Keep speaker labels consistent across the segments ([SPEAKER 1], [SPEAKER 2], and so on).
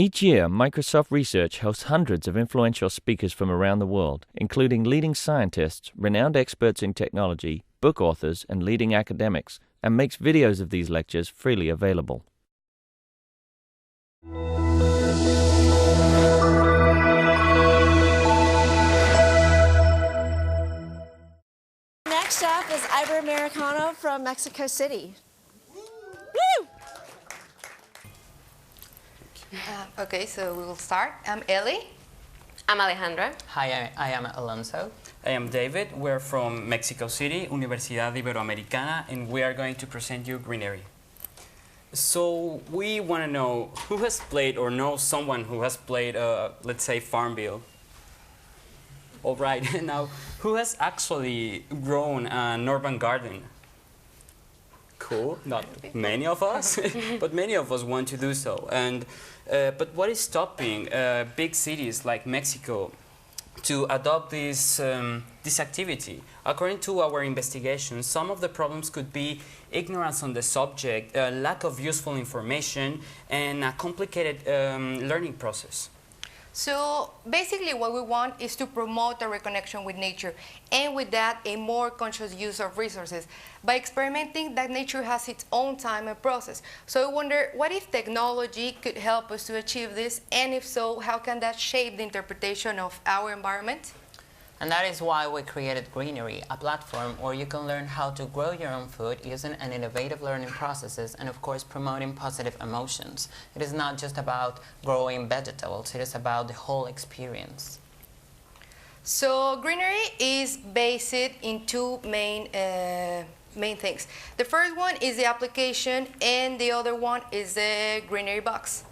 [SPEAKER 1] Each year, Microsoft Research hosts hundreds of influential speakers from around the world, including leading scientists, renowned experts in technology, book authors, and leading academics, and makes videos of these lectures freely available.
[SPEAKER 2] Next up is Iberoamericana from Mexico City. Woo!
[SPEAKER 3] Okay, so we will start. I'm Ellie.
[SPEAKER 4] I'm Alejandra.
[SPEAKER 5] Hi, I am Alonso.
[SPEAKER 6] I am David. We're from Mexico City, Universidad Iberoamericana, and we are going to present you greenery. So we want to know who has played or knows someone who has played, let's say, Farmville. All right, now, who has actually grown an urban garden? Cool, not many of us, but many of us want to do so. And but what is stopping big cities like Mexico to adopt this activity? According to our investigation, some of the problems could be ignorance on the subject, lack of useful information, and a complicated learning process.
[SPEAKER 3] So basically what we want is to promote a reconnection with nature, and with that a more conscious use of resources by experimenting that nature has its own time and process. So I wonder, what if technology could help us to achieve this, and if so, how can that shape the interpretation of our environment?
[SPEAKER 5] And that is why we created Greenery, a platform where you can learn how to grow your own food using an innovative learning processes and, of course, promoting positive emotions. It is not just about growing vegetables, it is about the whole experience.
[SPEAKER 3] So Greenery is based in two main things. The first one is the application, and the other one is the Greenery box.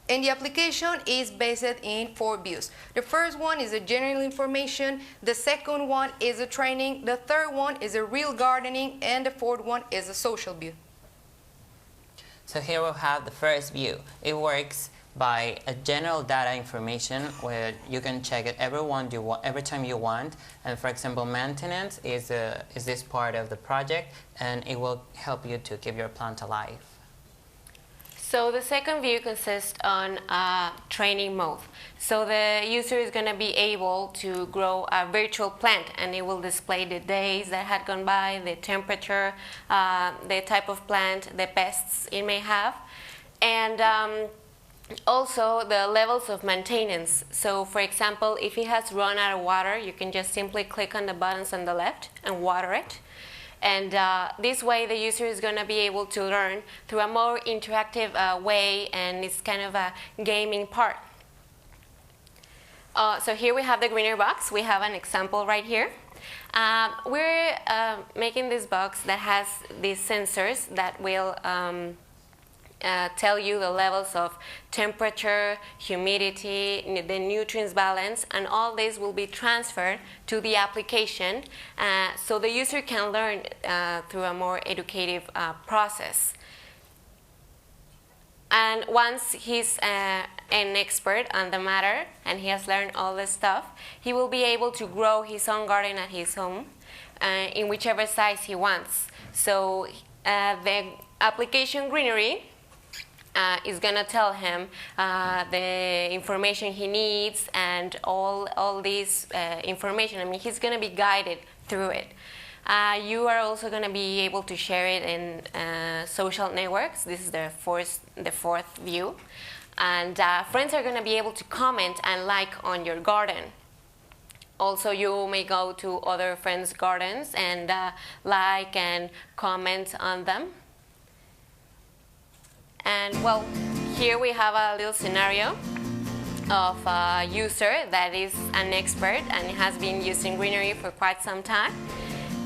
[SPEAKER 3] And the application is based in 4 views. The first one is the general information, the second one is the training, the third one is the real gardening, and the fourth one is the social view.
[SPEAKER 5] So here we have the first view. It works by a general data information where you can check it every time you want. And for example, maintenance is this part of the project, and it will help you to keep your plant alive.
[SPEAKER 4] So the second view consists on training mode. So the user is going to be able to grow a virtual plant, and it will display the days that had gone by, the temperature, the type of plant, the pests it may have, and also the levels of maintenance. So for example, if it has run out of water, you can just simply click on the buttons on the left and water it. And this way the user is going to be able to learn through a more interactive way, and it's kind of a gaming part. So here we have the Greenery box. We have an example right here. We're making this box that has these sensors that will tell you the levels of temperature, humidity, the nutrients balance, and all this will be transferred to the application so the user can learn through a more educative process. And once he's an expert on the matter and he has learned all this stuff, he will be able to grow his own garden at his home in whichever size he wants. So the application Greenery is going to tell him the information he needs and all this information. I mean, he's going to be guided through it. You are also going to be able to share it in social networks. This is the fourth view. And friends are going to be able to comment and like on your garden. Also, you may go to other friends' gardens and like and comment on them. And well, here we have a little scenario of a user that is an expert and has been using Greenery for quite some time.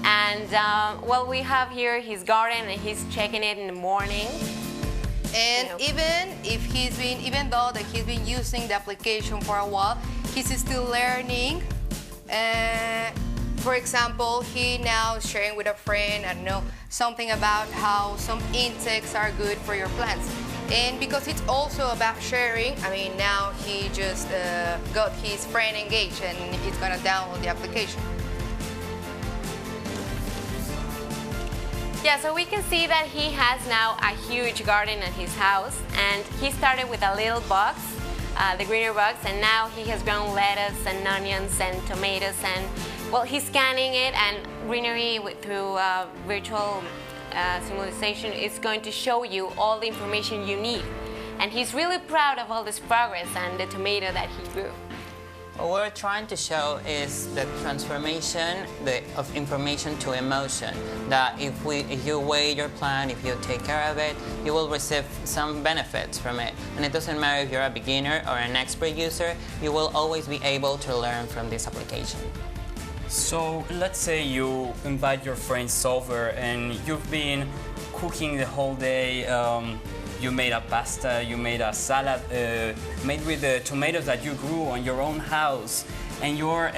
[SPEAKER 4] And well, we have here his garden, and he's checking it in the morning.
[SPEAKER 3] And even though that he's been using the application for a while, he's still learning. For example, he now is sharing with a friend, I don't know, something about how some insects are good for your plants. And because it's also about sharing, I mean, now he just got his friend engaged and he's gonna download the application.
[SPEAKER 4] Yeah, so we can see that he has now a huge garden at his house, and he started with a little box, the greenery box, and now he has grown lettuce and onions and tomatoes, and well, he's scanning it, and greenery through virtual simulation is going to show you all the information you need. And he's really proud of all this progress and the tomato that he grew.
[SPEAKER 5] What we're trying to show is the transformation of information to emotion. That if you weigh your plant, if you take care of it, you will receive some benefits from it. And it doesn't matter if you're a beginner or an expert user, you will always be able to learn from this application.
[SPEAKER 6] So let's say you invite your friends over and you've been cooking the whole day. You made a pasta, you made a salad made with the tomatoes that you grew on your own house, and you're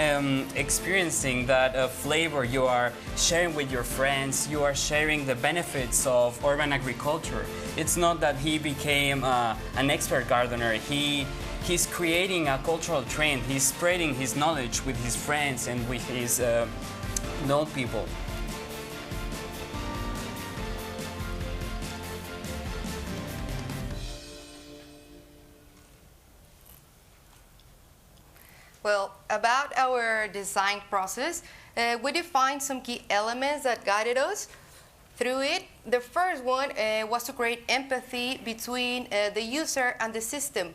[SPEAKER 6] experiencing that flavor. You are sharing with your friends, you are sharing the benefits of urban agriculture. It's not that he became an expert gardener. He's creating a cultural trend. He's spreading his knowledge with his friends and with his known people.
[SPEAKER 3] Well, about our design process, we defined some key elements that guided us through it. The first one was to create empathy between the user and the system,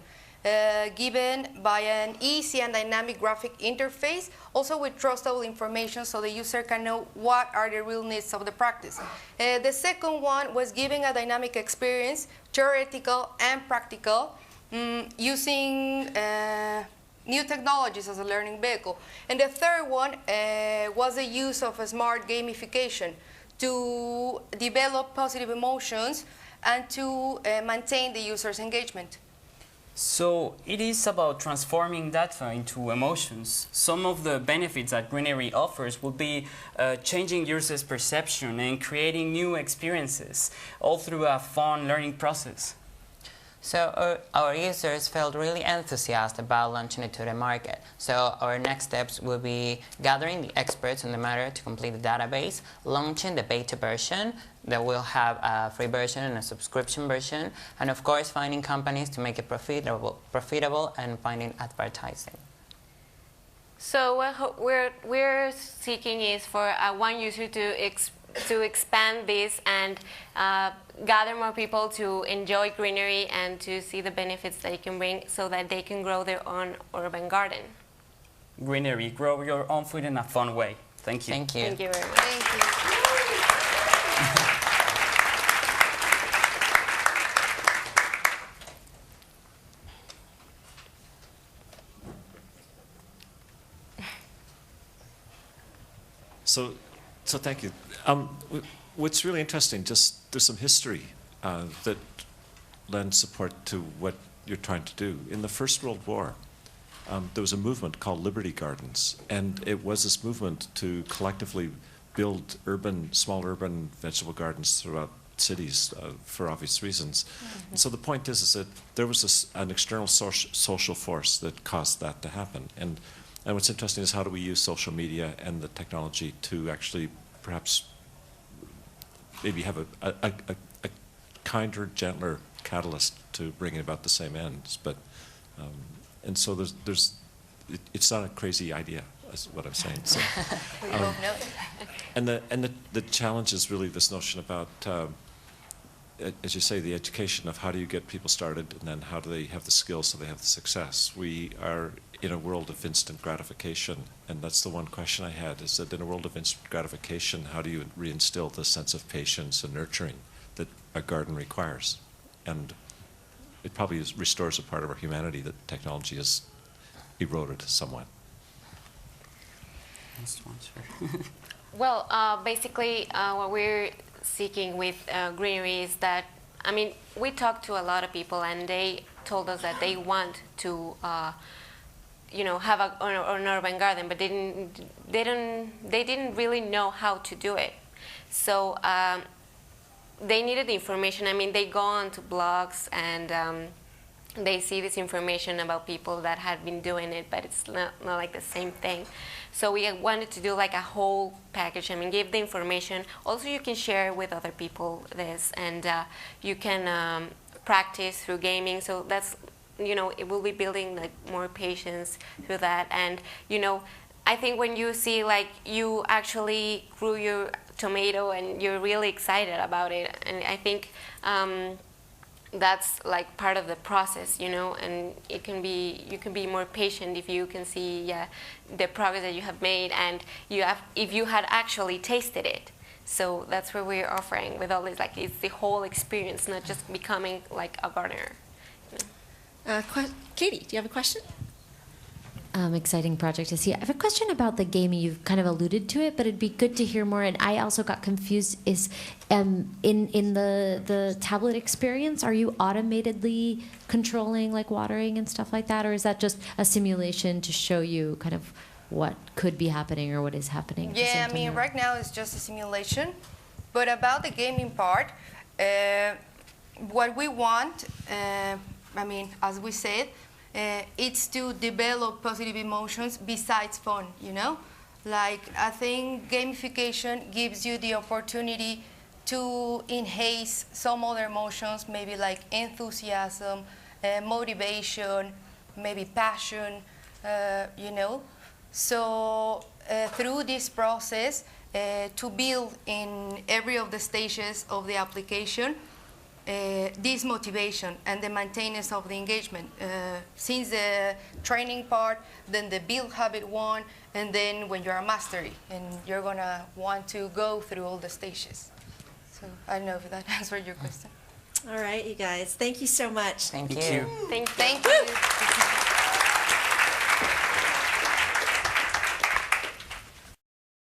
[SPEAKER 3] given by an easy and dynamic graphic interface, also with trustable information so the user can know what are the real needs of the practice. The second one was giving a dynamic experience, theoretical and practical, using new technologies as a learning vehicle. And the third one was the use of a smart gamification to develop positive emotions and to maintain the user's engagement.
[SPEAKER 6] So it is about transforming data into emotions. Some of the benefits that greenery offers will be changing users' perception and creating new experiences, all through a fun learning process.
[SPEAKER 5] So our users felt really enthusiastic about launching it to the market. So our next steps will be gathering the experts on the matter to complete the database, launching the beta version that will have a free version and a subscription version, and of course finding companies to make it profitable and finding advertising.
[SPEAKER 4] So what we're seeking is for one user to expand this and gather more people to enjoy greenery and to see the benefits that it can bring so that they can grow their own urban garden.
[SPEAKER 6] Greenery, grow your own food in a fun way. Thank you.
[SPEAKER 5] Thank you.
[SPEAKER 4] Thank you very much.
[SPEAKER 3] Thank you.
[SPEAKER 7] So thank you. What's really interesting, just there's some history that lends support to what you're trying to do. In the First World War, there was a movement called Liberty Gardens, and it was this movement to collectively build small urban vegetable gardens throughout cities for obvious reasons. Mm-hmm. And so the point is that there was an external social force that caused that to happen. And what's interesting is how do we use social media and the technology to actually perhaps maybe have a kinder, gentler catalyst to bring about the same ends. But and so it's not a crazy idea, is what I'm saying. So,
[SPEAKER 3] We both know.
[SPEAKER 7] and the challenge is really this notion about, as you say, the education of how do you get people started, and then how do they have the skills so they have the success. We are in a world of instant gratification, and that's the one question I had, is that in a world of instant gratification, how do you reinstill the sense of patience and nurturing that a garden requires? And it probably restores a part of our humanity that technology has eroded somewhat.
[SPEAKER 4] Well, basically, what we're seeking with greenery is that, I mean, we talked to a lot of people, and they told us that they want to have an urban garden, but they didn't really know how to do it. So they needed the information. I mean, they go on to blogs and they see this information about people that had been doing it, but it's not like the same thing. So we wanted to do like a whole package. I mean, give the information. Also, you can share with other people this, and you can practice through gaming. So that's, you know, it will be building like more patience through that. And, you know, I think when you see like you actually grew your tomato and you're really excited about it, and I think that's like part of the process, you know, and you can be more patient if you can see the progress that you have made, and if you had actually tasted it. So that's what we're offering with all this, like it's the whole experience, not just becoming like a gardener. You know?
[SPEAKER 2] Katie, do you have a question?
[SPEAKER 8] Exciting project to see. I have a question about the gaming. You've kind of alluded to it, but it'd be good to hear more. And I also got confused. Is in the tablet experience, are you automatedly controlling like watering and stuff like that, or is that just a simulation to show you kind of what could be happening or what is happening? At the same
[SPEAKER 3] Yeah, I
[SPEAKER 8] time?
[SPEAKER 3] mean, right now it's just a simulation. But about the gaming part, what we want, I mean, as we said, it's to develop positive emotions besides fun, you know? Like, I think gamification gives you the opportunity to enhance some other emotions, maybe like enthusiasm, motivation, maybe passion, you know? So through this process, to build in every of the stages of the application, this motivation and the maintenance of the engagement. Since the training part, then the build habit one, and then when you're a mastery, and you're gonna want to go through all the stages. So I don't know if that answered your question.
[SPEAKER 2] All right, you guys. Thank you so much.
[SPEAKER 5] Thank you.
[SPEAKER 6] Thank you.
[SPEAKER 4] Thank you.